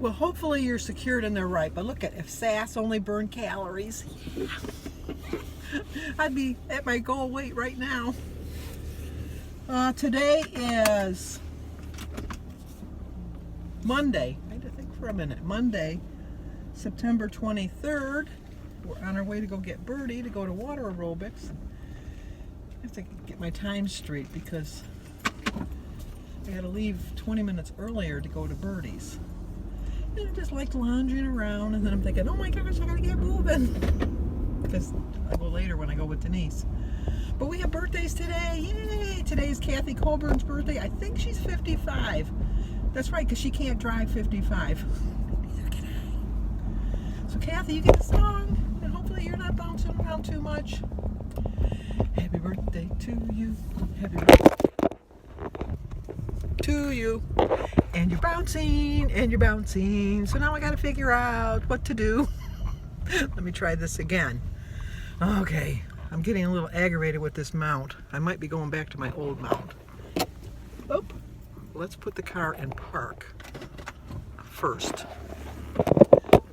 Well, hopefully you're secured and they're right. But look at, if SAS only burned calories, I'd be at my goal weight right now. Today is Monday. I had to think for a minute. Monday, September 23rd. We're on our way to go get Birdie to go to water aerobics. I have to get my time straight because I had to leave 20 minutes earlier to go to Birdie's. And I just like lounging around, and then I'm thinking, oh my gosh, I gotta get moving. Because I go later when I go with Denise. But we have birthdays today. Yay! Today is Kathy Colburn's birthday. I think she's 55. That's right, because she can't drive 55. Neither can I. So Kathy, you get the song, and hopefully you're not bouncing around too much. Happy birthday to you. Happy birthday to you. And you're bouncing, and you're bouncing. So now I got to figure out what to do. Let me try this again. Okay, I'm getting a little aggravated with this mount. I might be going back to my old mount. Oh, let's put the car in park first.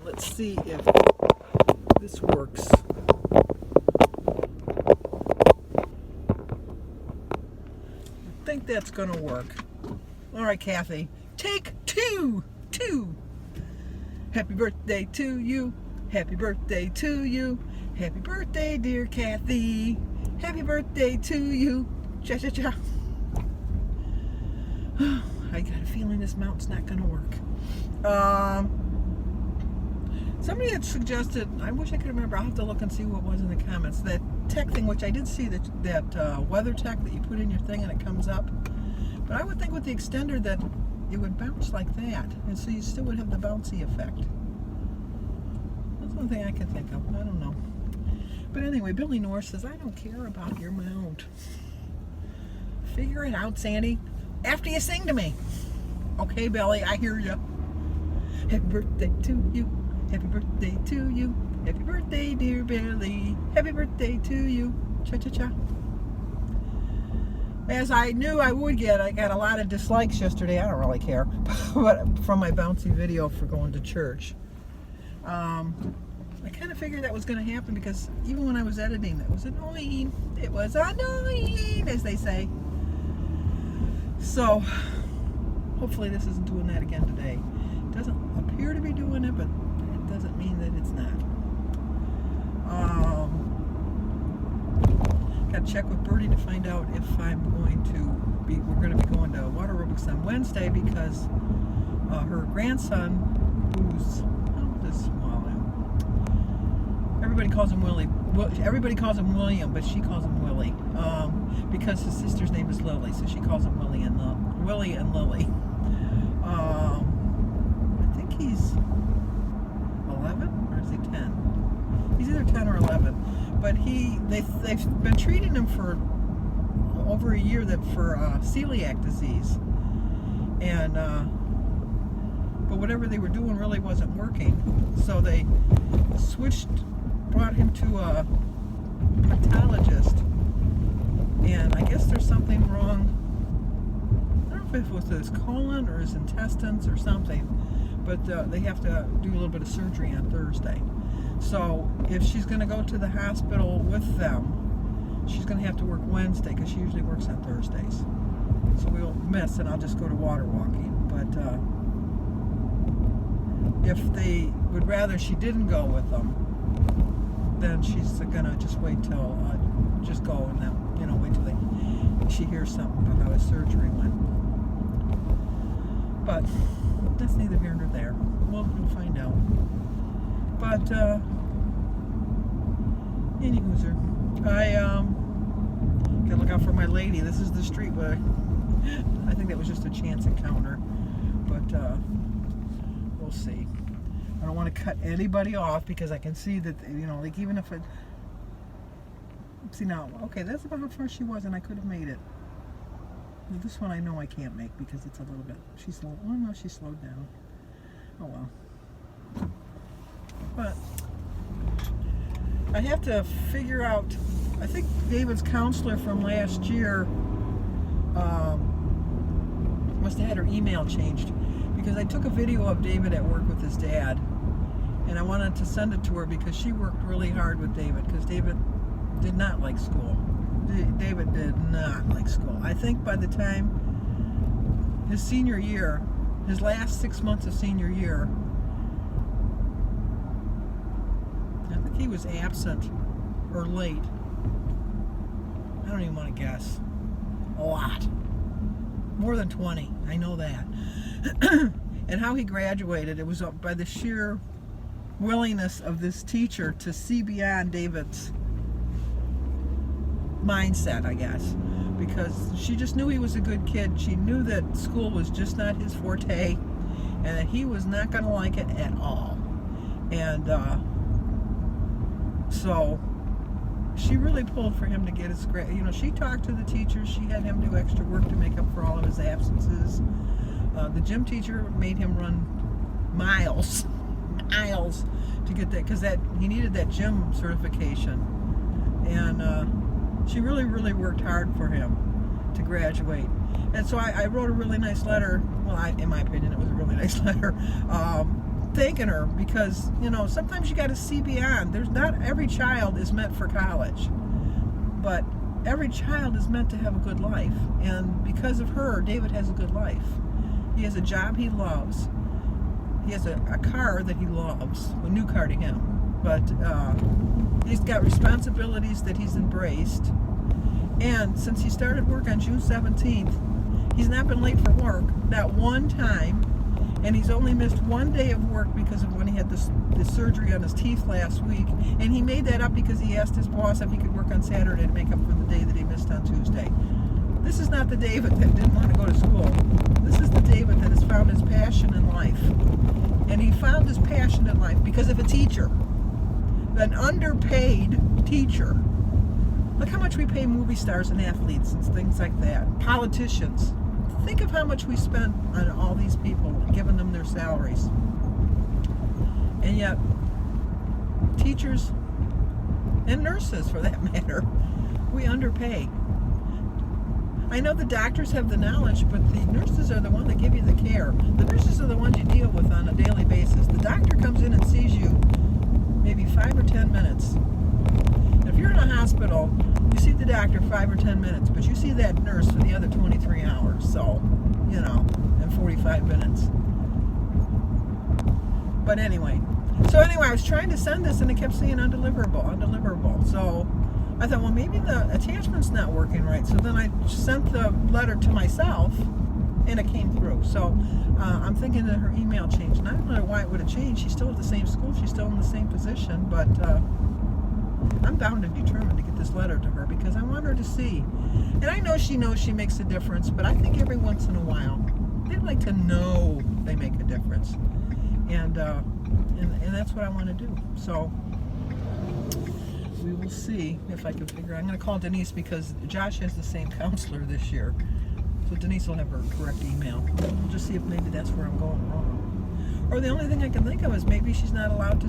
Let's see if this works. I think that's gonna work. All right, Kathy, take two. Happy birthday to you. Happy birthday to you. Happy birthday, dear Kathy. Happy birthday to you. Cha-cha-cha. I got a feeling this mount's not going to work. Somebody had suggested, I wish I could remember, I'll have to look and see what was in the comments, that tech thing, which I did see, that weather tech that you put in your thing and it comes up. But I would think with the extender that it would bounce like that, and so you still would have the bouncy effect. That's one thing I can think of. I don't know. But anyway, Billy North says, I don't care about your mount. Figure it out, Sandy, after you sing to me. Okay, Billy, I hear you. Happy birthday to you. Happy birthday to you. Happy birthday, dear Billy. Happy birthday to you. Cha-cha-cha. As I knew I would get, I got a lot of dislikes yesterday. I don't really care. But from my bouncy video for going to church. I kind of figured that was going to happen because even when I was editing, it was annoying. It was annoying, as they say. So, hopefully this isn't doing that again today. It doesn't appear to be doing it, but it doesn't mean that it's not. Got to check with Birdie to find out if I'm going to be, we're going to be going to water aerobics on Wednesday because her grandson, who's, everybody calls him Willie. Everybody calls him William, but she calls him Willie because his sister's name is Lily, so she calls him Willie and Lily. I think he's 11 or is he 10? He's either 10 or 11. But they've been treating him for over a year for celiac disease, and but whatever they were doing really wasn't working. So they brought him to a pathologist, and I guess there's something wrong. I don't know if it was his colon or his intestines or something, but they have to do a little bit of surgery on Thursday. So if she's going to go to the hospital with them, she's going to have to work Wednesday because she usually works on Thursdays. So we'll miss, and I'll just go to water walking. But if they would rather she didn't go with them, then she's going to just wait till, just go and then, wait till she hears something about how his surgery went. But that's neither here nor there. We'll find out. But, anywhooser, I gotta look out for my lady. This is the street where I think that was just a chance encounter. But, we'll see. I don't want to cut anybody off because I can see that, like even if it, see now, okay, that's about how far she was and I could have made it. Well, this one I know I can't make because it's a little bit, she's slow. Oh no, she slowed down. Oh well. But I have to figure out, I think David's counselor from last year must have had her email changed because I took a video of David at work with his dad, and I wanted to send it to her because she worked really hard with David, because David did not like school. David did not like school. I think by the time his senior year, his last 6 months of senior year, I think he was absent or late. I don't even want to guess. A lot. More than 20. I know that. And how he graduated, it was by the sheer willingness of this teacher to see beyond David's mindset, I guess, because she just knew he was a good kid. She knew that school was just not his forte, and that he was not going to like it at all. And so she really pulled for him to get his grade. You know, she talked to the teachers. She had him do extra work to make up for all of his absences. The gym teacher made him run miles to get that, because he needed that gym certification. And she really worked hard for him to graduate. And so I wrote a really nice letter. Well, in my opinion, it was a really nice letter, thanking her, because, you know, sometimes you got to see beyond. Not every child is meant for college, but every child is meant to have a good life. And because of her, David has a good life. He has a job he loves. He has a car that he loves, a new car to him. But he's got responsibilities that he's embraced. And since he started work on June 17th, he's not been late for work, not one time. And he's only missed one day of work because of when he had this surgery on his teeth last week. And he made that up because he asked his boss if he could work on Saturday to make up for the day that he missed on Tuesday. This is not the David that didn't want to go to school. This is the David that has found his passion in life. And he found his passion in life because of a teacher. An underpaid teacher. Look how much we pay movie stars and athletes and things like that. Politicians. Think of how much we spend on all these people, giving them their salaries. And yet, teachers and nurses, for that matter, we underpay. I know the doctors have the knowledge, but the nurses are the ones that give you the care. The nurses are the ones you deal with on a daily basis. The doctor comes in and sees you maybe 5 or 10 minutes. If you're in a hospital, you see the doctor 5 or 10 minutes, but you see that nurse for the other 23 hours, so, you know, and 45 minutes. But anyway, I was trying to send this and it kept saying undeliverable. So I thought, well, maybe the attachment's not working right. So then I sent the letter to myself and it came through. So I'm thinking that her email changed. And I don't know why it would have changed. She's still at the same school. She's still in the same position. But I'm bound and determined to get this letter to her because I want her to see. And I know she knows she makes a difference, but I think every once in a while, they'd like to know they make a difference. And that's what I want to do. So we will see if I can figure out. I'm going to call Denise because Josh has the same counselor this year. So Denise will have her correct email. We'll just see if maybe that's where I'm going wrong. Or the only thing I can think of is maybe she's not allowed to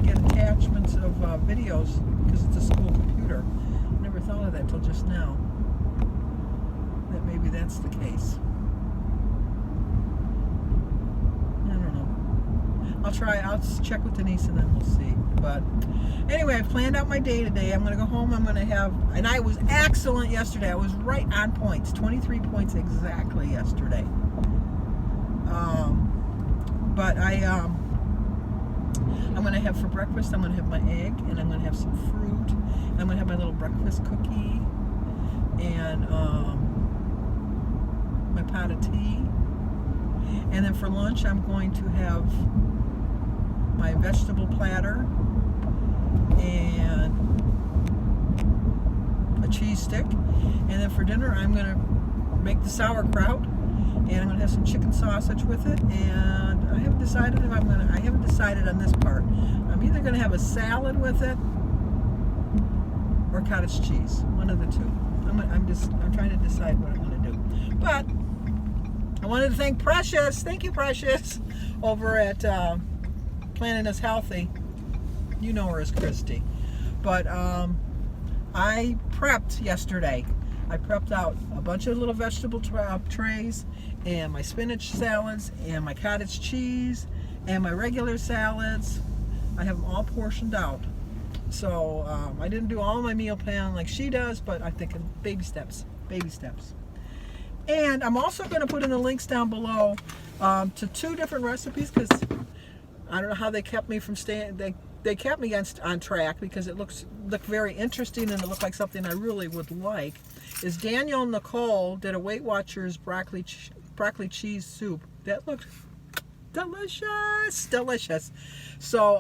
get attachments of videos because it's a school computer. I never thought of that till just now. That maybe that's the case. I don't know. I'll check with Denise and then we'll see. But anyway, I planned out my day today. I'm going to go home. I'm going to have, and I was excellent yesterday. I was right on points, 23 points exactly yesterday. But I'm going to have for breakfast, I'm going to have my egg, and I'm going to have some fruit, and I'm going to have my little breakfast cookie, and my pot of tea, and then for lunch I'm going to have my vegetable platter, and a cheese stick, and then for dinner I'm going to make the sauerkraut, and I'm going to have some chicken sausage with it, and I haven't decided if I haven't decided on this part. I'm either going to have a salad with it or cottage cheese, one of the two. I'm trying to decide what I'm going to do. But I wanted to thank Precious, thank you Precious, over at Planning Us Healthy. You know her as Christy. But I prepped yesterday. I prepped out a bunch of little vegetable trays, and my spinach salads, and my cottage cheese, and my regular salads. I have them all portioned out. So I didn't do all my meal plan like she does, but I'm thinking baby steps, baby steps. And I'm also going to put in the links down below to 2 different recipes, because I don't know how they kept me from staying. They kept me on track because it looked very interesting, and it looked like something I really would like. Is Danielle Nichole did a Weight Watchers broccoli cheese soup that looked delicious. So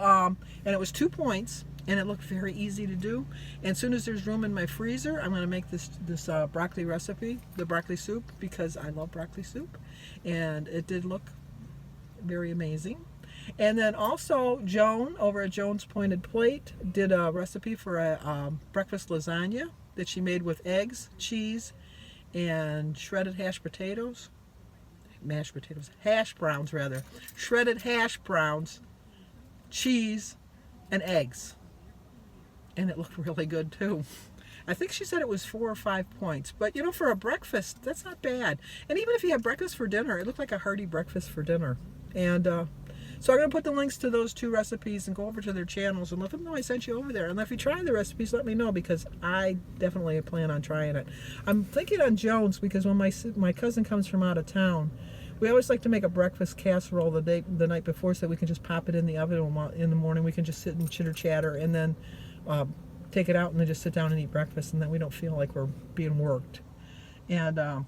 and it was 2 points, and it looked very easy to do. And as soon as there's room in my freezer, I'm going to make this broccoli recipe, the broccoli soup, because I love broccoli soup, and it did look very amazing. And then also Joan over at Joan's Pointed Plate did a recipe for a breakfast lasagna that she made with eggs, cheese, and shredded hash browns, shredded hash browns, cheese, and eggs. And it looked really good too. I think she said it was 4 or 5 points, but you know, for a breakfast, that's not bad. And even if you have breakfast for dinner, it looked like a hearty breakfast for dinner. And so I'm going to put the links to those 2 recipes and go over to their channels and let them know I sent you over there. And if you try the recipes, let me know, because I definitely plan on trying it. I'm thinking on Joan's, because when my cousin comes from out of town, we always like to make a breakfast casserole the night before, so that we can just pop it in the oven in the morning. We can just sit and chitter chatter, and then take it out and then just sit down and eat breakfast, and then we don't feel like we're being worked. And I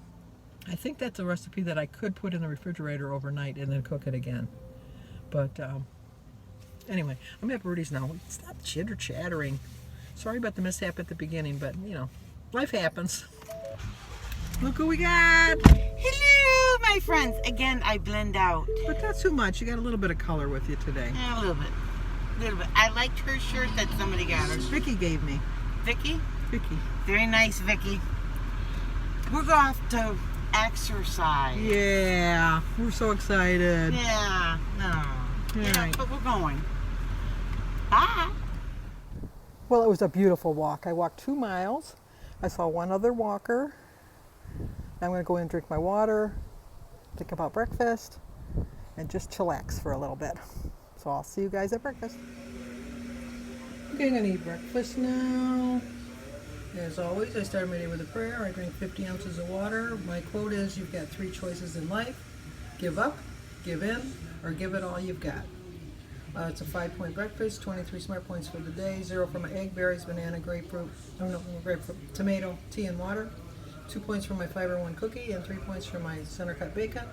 think that's a recipe that I could put in the refrigerator overnight and then cook it again. But anyway, I'm at Birdie's now. Stop chitter chattering. Sorry about the mishap at the beginning, but you know, life happens. Look who we got. Hello, my friends. Again, I blend out. But not too much. You got a little bit of color with you today. Yeah, a little bit. I liked her shirt that somebody got her. Vicky gave me. Vicky? Vicky. Very nice, Vicky. We're going off to exercise. Yeah, we're so excited. Yeah, no. Yeah, Right. but we're going. Bye. Well, it was a beautiful walk. I walked 2 miles. I saw one other walker. I'm going to go in and drink my water, think about breakfast, and just chillax for a little bit. So I'll see you guys at breakfast. Okay, I'm going to eat breakfast now. As always, I start my day with a prayer. I drink 50 ounces of water. My quote is, you've got 3 choices in life: give up, give in, or give it all you've got. It's a 5-point breakfast, 23 smart points for the day, 0 for my egg, berries, banana, grapefruit, tomato, tea, and water. 2 points for my fiber 1 cookie, and 3 points for my center cut bacon.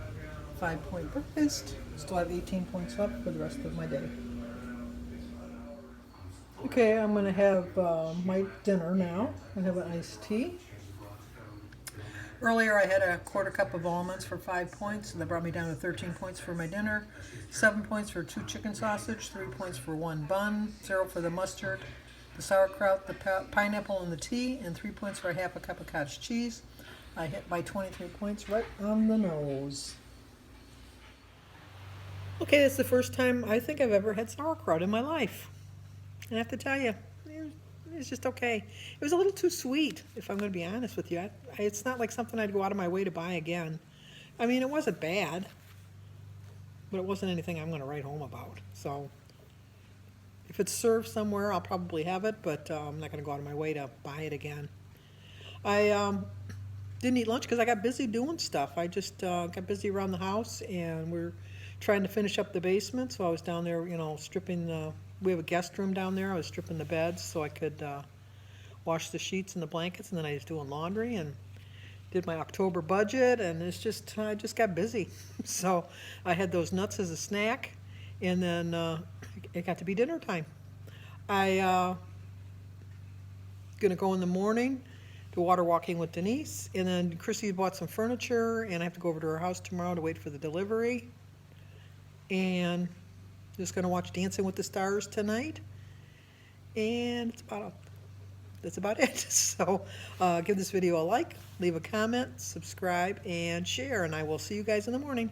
5-point breakfast. Still have 18 points left for the rest of my day. Okay, I'm going to have my dinner now. I have an iced tea. Earlier I had a 1/4 cup of almonds for 5 points, and that brought me down to 13 points for my dinner. 7 points for 2 chicken sausage, 3 points for 1 bun, 0 for the mustard, the sauerkraut, the pineapple, and the tea, and 3 points for a 1/2 cup of cottage cheese. I hit my 23 points right on the nose. Okay, that's the first time I think I've ever had sauerkraut in my life. And I have to tell you, it's just okay. It was a little too sweet, if I'm going to be honest with you. It's not like something I'd go out of my way to buy again. I mean, it wasn't bad, but it wasn't anything I'm going to write home about. So if it's served somewhere, I'll probably have it, but I'm not going to go out of my way to buy it again. I didn't eat lunch because I got busy doing stuff. I just got busy around the house, and we're trying to finish up the basement, so I was down there, you know, stripping we have a guest room down there. I was stripping the beds so I could wash the sheets and the blankets, and then I was doing laundry and did my October budget, and I just got busy. So I had those nuts as a snack, and then it got to be dinner time. I gonna go in the morning to water walking with Denise, and then Chrissy bought some furniture, and I have to go over to her house tomorrow to wait for the delivery. And just going to watch Dancing with the Stars tonight, and that's about it. So give this video a like, leave a comment, subscribe, and share, and I will see you guys in the morning.